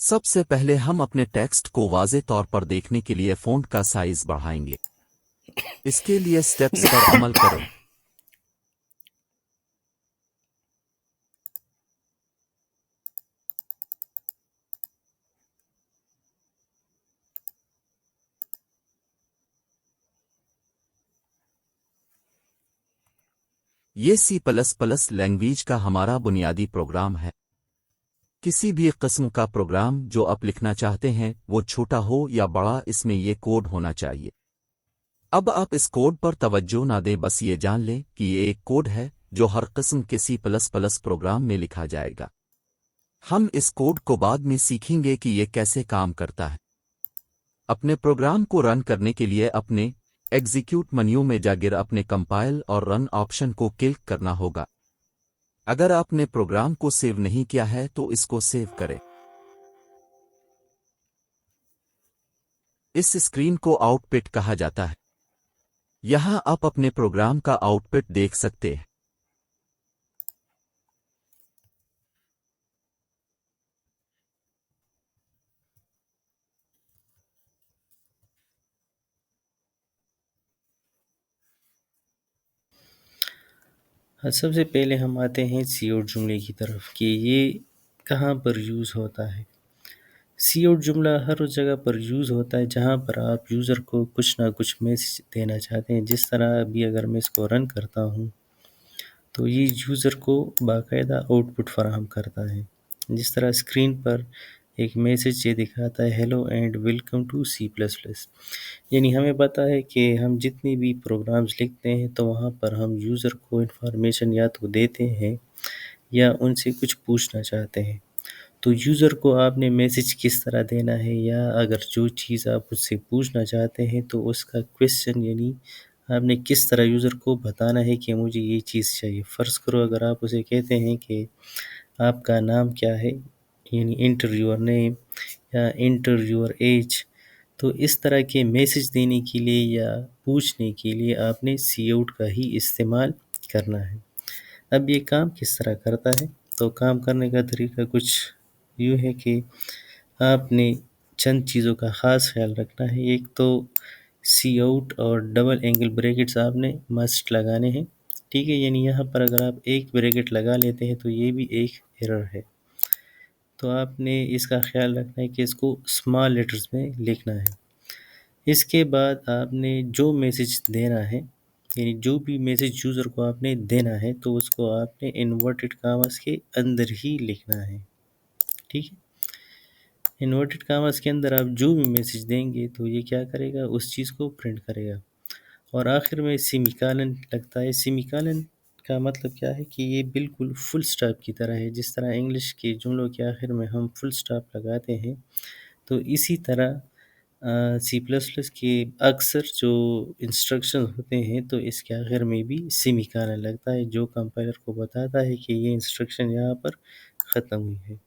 सबसे पहले हम अपने टेक्स्ट को वाज़े तौर पर देखने के लिए फ़ॉन्ट का साइज़ बढ़ाएंगे। इसके लिए स्टेप्स पर अमल करें। ये C++ लैंग्वेज का हमारा बुनियादी प्रोग्राम है। किसी भी किस्म का प्रोग्राम जो आप लिखना चाहते हैं वो छोटा हो या बड़ा, इसमें ये कोड होना चाहिए। अब आप इस कोड पर तवज्जो ना दें, बस ये जान लें कि ये एक कोड है जो हर किस्म के C++ प्रोग्राम में लिखा जाएगा। हम इस कोड को बाद में सीखेंगे कि ये कैसे काम करता है। अपने प्रोग्राम को रन करने के लिए अपने एग्जीक्यूट मेन्यू में जाकर अपने कंपाइल और रन ऑप्शन को क्लिक करना होगा। अगर आपने प्रोग्राम को सेव नहीं किया है तो इसको सेव करें। इस स्क्रीन को आउटपुट कहा जाता है। यहां आप अपने प्रोग्राम का आउटपुट देख सकते हैं। हाँ, सबसे पहले हम आते हैं सी आउट जुमले की तरफ कि ये कहाँ पर यूज़ होता है। सी आउट जुमला हर उस जगह पर यूज़ होता है जहाँ पर आप यूज़र को कुछ ना कुछ मैसेज देना चाहते हैं। जिस तरह अभी अगर मैं इसको रन करता हूँ तो ये यूज़र को बाकायदा आउटपुट फ़राहम करता है। जिस तरह स्क्रीन पर एक मैसेज ये दिखाता है, hello and welcome to C++। यानी हमें पता है कि हम जितने भी प्रोग्राम्स लिखते हैं तो वहाँ पर हम यूज़र को इन्फॉर्मेशन या तो देते हैं या उनसे कुछ पूछना चाहते हैं। तो यूज़र को आपने मैसेज किस तरह देना है, या अगर जो चीज़ आप उससे पूछना चाहते हैं तो उसका क्वेश्चन यानी आपने किस तरह यूज़र को बताना है कि मुझे ये चीज़ चाहिए। फ़र्ज़ करो अगर आप उसे कहते हैं कि आपका नाम क्या है, यानी एंटर योर नेम या एंटर योर एज, तो इस तरह के मैसेज देने के लिए या पूछने के लिए आपने सी आउट का ही इस्तेमाल करना है। अब ये काम किस तरह करता है? तो काम करने का तरीका कुछ यूँ है कि आपने चंद चीज़ों का ख़ास ख़्याल रखना है। एक तो सी आउट और डबल एंगल ब्रैकेट्स आपने मस्ट लगाने हैं, ठीक है? यानी यहाँ पर अगर आप एक ब्रैकेट लगा लेते हैं तो ये भी एक एरर है। तो आपने इसका ख़्याल रखना है कि इसको स्मॉल लेटर्स में लिखना है। इसके बाद आपने जो मैसेज देना है, यानी जो भी मैसेज यूज़र को आपने देना है तो उसको आपने इन्वर्टेड कामास के अंदर ही लिखना है, ठीक है? इन्वर्टेड कामास के अंदर आप जो भी मैसेज देंगे तो ये क्या करेगा, उस चीज़ को प्रिंट करेगा। और आखिर में सेमीकोलन लगता है। सेमीकोलन का मतलब क्या है कि ये बिल्कुल फुल स्टॉप की तरह है। जिस तरह इंग्लिश के जुमलों के आखिर में हम फुल स्टॉप लगाते हैं, तो इसी तरह सी प्लस प्लस के अक्सर जो इंस्ट्रक्शन होते हैं तो इसके आखिर में भी सेमीकोलन लगता है, जो कंपाइलर को बताता है कि ये इंस्ट्रक्शन यहाँ पर ख़त्म हुई है।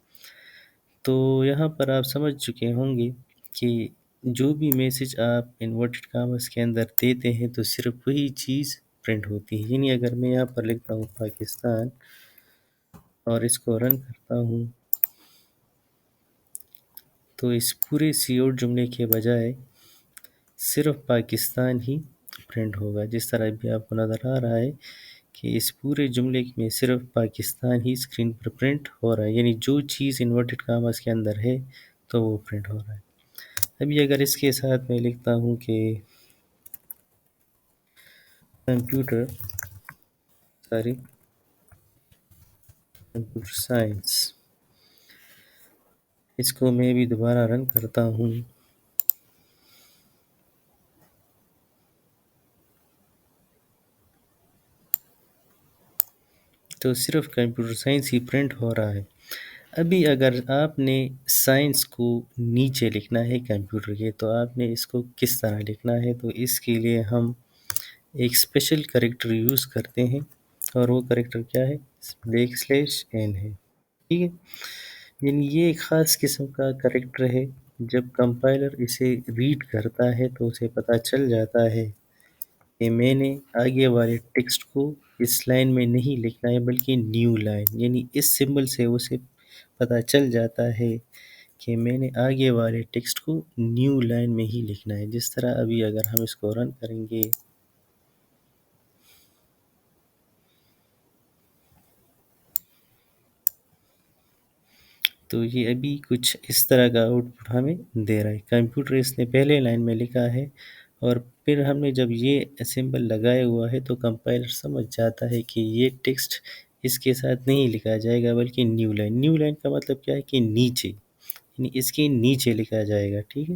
तो यहाँ पर आप समझ चुके होंगे कि जो भी मैसेज आप इन्वर्टेड कामर्स के अंदर देते हैं तो सिर्फ वही चीज़ प्रिंट होती है। यानी अगर मैं यहाँ पर लिखता हूँ पाकिस्तान और इसको रन करता हूँ तो इस पूरे सी आउट जुमले के बजाय सिर्फ पाकिस्तान ही प्रिंट होगा। जिस तरह भी आपको नज़र आ रहा है कि इस पूरे जुमले में सिर्फ पाकिस्तान ही स्क्रीन पर प्रिंट हो रहा है, यानी जो चीज़ इन्वर्टेड कामर्स के अंदर है तो वो प्रिंट हो रहा है। अभी अगर इसके साथ मैं लिखता हूँ कि कंप्यूटर कंप्यूटर साइंस, इसको मैं भी दोबारा रन करता हूँ तो सिर्फ कंप्यूटर साइंस ही प्रिंट हो रहा है। अभी अगर आपने साइंस को नीचे लिखना है कंप्यूटर के, तो आपने इसको किस तरह लिखना है? तो इसके लिए हम एक स्पेशल कैरेक्टर यूज़ करते हैं और वो कैरेक्टर क्या है? \n है, ठीक है? यानी ये एक ख़ास किस्म का कैरेक्टर है। जब कंपाइलर इसे रीड करता है तो उसे पता चल जाता है कि मैंने आगे वाले टेक्स्ट को इस लाइन में नहीं लिखना है बल्कि न्यू लाइन, यानी इस सिंबल से उसे पता चल जाता है کہ میں نے آگے والے ٹیکسٹ کو نیو لائن میں ہی لکھنا ہے. جس طرح ابھی اگر ہم اس کو رن کریں گے تو یہ ابھی کچھ اس طرح کا آؤٹ پٹ ہمیں دے رہا ہے. کمپیوٹر اس نے پہلے لائن میں لکھا ہے اور پھر ہم نے جب یہ سمبل لگایا ہوا ہے تو کمپائلر سمجھ جاتا ہے کہ یہ ٹیکسٹ اس کے ساتھ نہیں لکھا جائے گا بلکہ نیو لائن. نیو لائن کا مطلب کیا ہے کہ نیچے، یعنی اس کے نیچے لکھا جائے گا. ٹھیک ہے،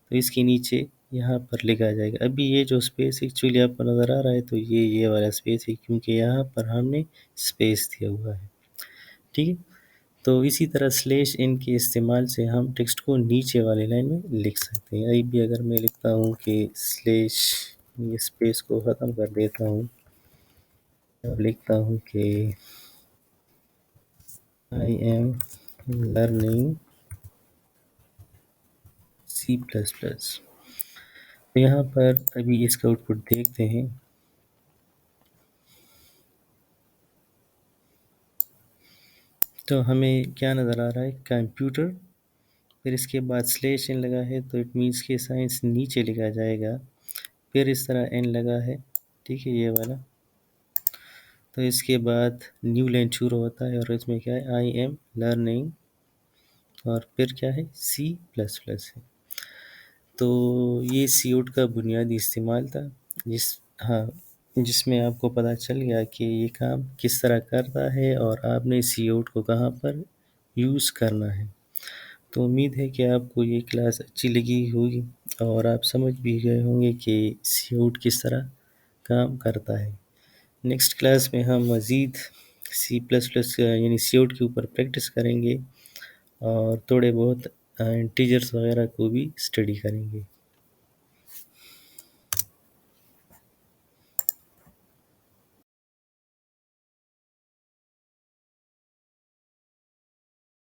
تو اس کے نیچے یہاں پر لکھا جائے گا. ابھی یہ جو اسپیس ایکچولی آپ کو نظر آ رہا ہے تو یہ والا اسپیس ہے کیونکہ یہاں پر ہم نے اسپیس دیا ہوا ہے. ٹھیک ہے، تو اسی طرح سلیش ان کے استعمال سے ہم ٹیکسٹ کو نیچے والے لائن میں لکھ سکتے ہیں. ابھی بھی اگر میں لکھتا ہوں کہ سلیش، یہ اسپیس کو ختم کر دیتا ہوں، اب لکھتا ہوں کہ I am learning C++. یہاں پر ابھی اس کا آؤٹ پٹ دیکھتے ہیں. تو ہمیں کیا نظر آ رہا ہے؟ کمپیوٹر، پھر اس کے بعد سلیش n لگا ہے تو اٹ مینس کہ سائنس نیچے لکھا جائے گا. پھر اس طرح n لگا ہے، ٹھیک ہے، یہ والا. تو اس کے بعد نیو لائن شروع ہوتا ہے اور اس میں کیا ہے؟ I am learning اور پھر کیا ہے؟ C++ ہے. تو یہ سی اوٹ کا بنیادی استعمال تھا جس میں آپ کو پتہ چل گیا کہ یہ کام کس طرح کرتا ہے اور آپ نے سی اوٹ کو کہاں پر یوز کرنا ہے. تو امید ہے کہ آپ کو یہ کلاس اچھی لگی ہوگی اور آپ سمجھ بھی گئے ہوں گے کہ سی اوٹ کس طرح کام کرتا ہے. نیکسٹ کلاس میں ہم مزید C++ یعنی سی اوٹ کے اوپر پریکٹس کریں گے اور تھوڑے بہت انٹیجرز وغیرہ کو بھی اسٹڈی کریں گے.